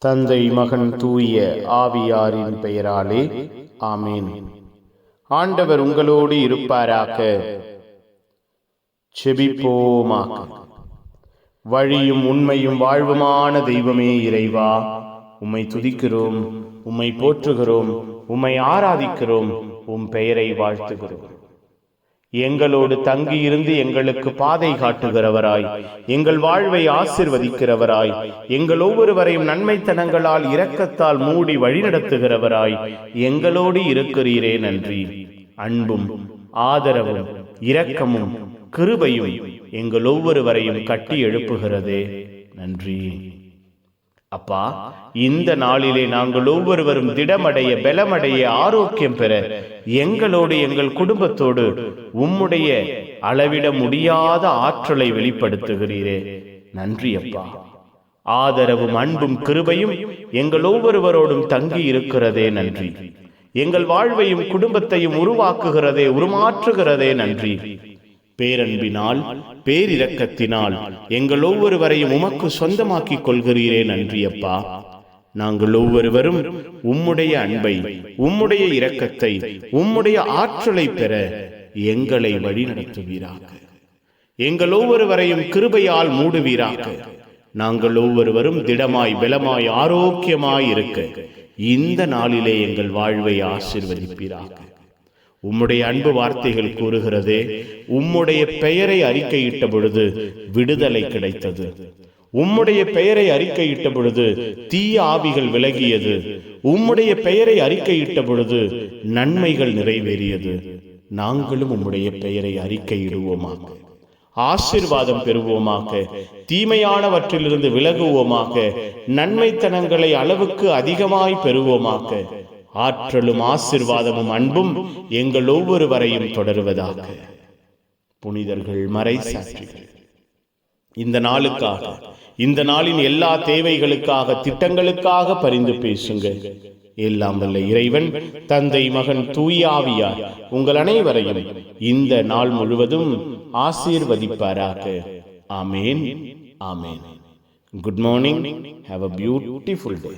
தந்தை மகன் தூய ஆவியாரின் பெயராலே ஆமேன். ஆண்டவர் உங்களோடு இருப்பாராக. செபிப்போமாக. வழியும் உண்மையும் வாழ்வுமான தெய்வமே இறைவா, உம்மை துதிக்கிறோம், உம்மை போற்றுகிறோம், உம்மை ஆராதிக்கிறோம், உம் பெயரை வாழ்த்துகிறோம். எங்களோடு தங்கியிருந்து எங்களுக்கு பாதை காட்டுகிறவராய், எங்கள் வாழ்வை ஆசிர்வதிக்கிறவராய், எங்கள் ஒவ்வொருவரையும் நன்மைத்தனங்களால் இரக்கத்தால் மூடி வழிநடத்துகிறவராய் எங்களோடு இருக்கிறீரே நன்றி. அன்பும் ஆதரவும் இரக்கமும் கிருபையும் எங்கள் ஒவ்வொருவரையும் கட்டி எழுப்புகிறதே நன்றி. அப்பா, இந்த நாளிலே நாங்கள் ஒவ்வொருவரும் திடமடைய, பலமடைய, ஆரோக்கியம் பெற எங்களோடு எங்கள் குடும்பத்தோடு உம்முடைய அளவிட முடியாத ஆற்றலை வெளிப்படுத்துகிறீரே நன்றி அப்பா. ஆதரவும் அன்பும் கிருபையும் எங்கள் ஒவ்வொருவரோடும் தங்கி இருக்கிறதே நன்றி. எங்கள் வாழ்வையும் குடும்பத்தையும் உருவாக்குகிறதே, உருமாற்றுகிறதே நன்றி. பேரன்பினால், பேரிரக்கத்தினால் எங்கள் ஒவ்வொருவரையும் உமக்கு சொந்தமாக்கிக் கொள்கிறீரே நன்றி அப்பா. நாங்கள் ஒவ்வொருவரும் உம்முடைய அன்பை, உம்முடைய இரக்கத்தை, உம்முடைய ஆற்றலை பெற எங்களை வழிநடத்துவீராக. எங்கள் ஒவ்வொருவரையும் கிருபையால் மூடுவீராக. நாங்கள் ஒவ்வொருவரும் திடமாய், பலமாய், ஆரோக்கியமாய் இருக்க இந்த நாளிலே எங்கள் வாழ்வை ஆசீர்வதிப்பீராக. உம்முடைய அன்பு வார்த்தைகள் கூறுகிறதே, உம்முடைய பெயரை அறிக்கையிட்ட பொழுது விடுதலை கிடைத்தது. உம்முடைய பெயரை அறிக்கையிட்ட பொழுது தீய ஆவிகள் விலகியது. உம்முடைய பெயரை அறிக்கையிட்ட பொழுது நன்மைகள் நிறைவேறியது. நாங்களும் உம்முடைய பெயரை அறிக்கையிடுவோமாக. ஆசீர்வாதம் பெறுவோமாக. தீமையானவற்றிலிருந்து விலகுவோமாக. நன்மைத்தனங்களை அளவுக்கு அதிகமாய் பெறுவோமாக. ஆற்றலும் ஆசீர்வாதமும் அன்பும் எங்கள் ஒவ்வொருவரையும் தொடருவதாக. புனிதர்கள், மறை சாட்சிகள், இந்த நாளுக்காக, இந்த நாளின் எல்லா தேவைகளுக்காக, திட்டங்களுக்காக பரிந்து பேசுங்க. எல்லாம் வல்ல இறைவன், தந்தை மகன் தூய ஆவியார் உங்கள் அனைவரையும் இந்த நாள் முழுவதும் ஆசீர்வதிப்பாராக. ஆமேன், ஆமேன். Good morning. Have a beautiful day.